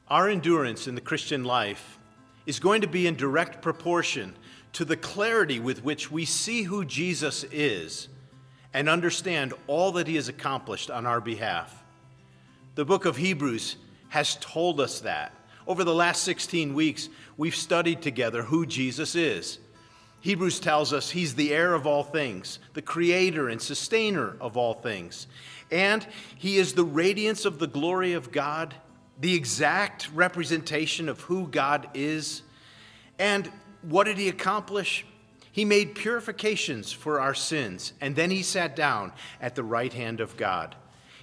Our endurance in the Christian life is going to be in direct proportion to the clarity with which we see who Jesus is and understand all that he has accomplished on our behalf. The book of Hebrews has told us that. Over the last 16 weeks, we've studied together who Jesus is. Hebrews tells us he's the heir of all things, the creator and sustainer of all things. And he is the radiance of the glory of God, the exact representation of who God is. And what did he accomplish? He made purifications for our sins, and then he sat down at the right hand of God.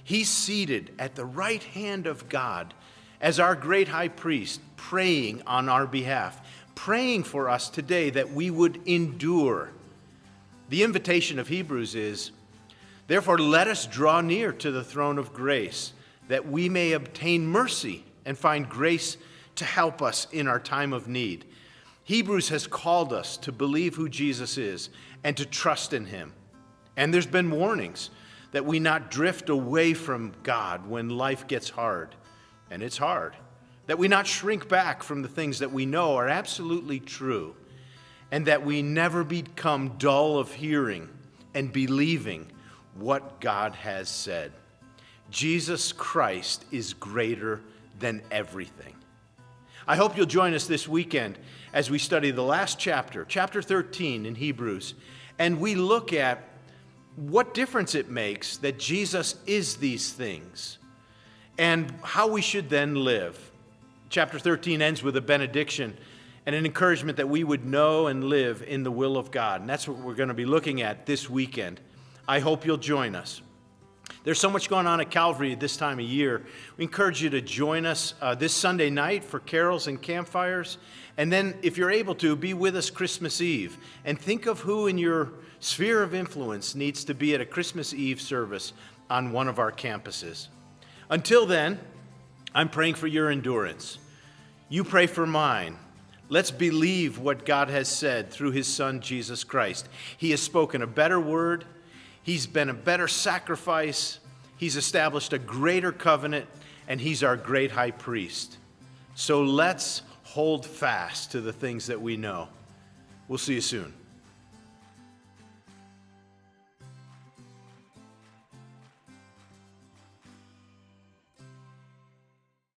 He's seated at the right hand of God as our great high priest, praying on our behalf, praying for us today that we would endure. The invitation of Hebrews is, therefore, let us draw near to the throne of grace, that we may obtain mercy and find grace to help us in our time of need. Hebrews has called us to believe who Jesus is and to trust in him. And there's been warnings that we not drift away from God when life gets hard, and it's hard. That we not shrink back from the things that we know are absolutely true, and that we never become dull of hearing and believing what God has said. Jesus Christ is greater than everything. I hope you'll join us this weekend as we study the last chapter, chapter 13 in Hebrews, and we look at what difference it makes that Jesus is these things and how we should then live. Chapter 13 ends with a benediction and an encouragement that we would know and live in the will of God, and that's what we're going to be looking at this weekend. I hope you'll join us. There's so much going on at Calvary this time of year. We encourage you to join us this Sunday night for carols and campfires. And then, if you're able to, be with us Christmas Eve. And think of who in your sphere of influence needs to be at a Christmas Eve service on one of our campuses. Until then, I'm praying for your endurance. You pray for mine. Let's believe what God has said through his Son, Jesus Christ. He has spoken a better word. He's been a better sacrifice. He's established a greater covenant, and he's our great high priest. So let's hold fast to the things that we know. We'll see you soon.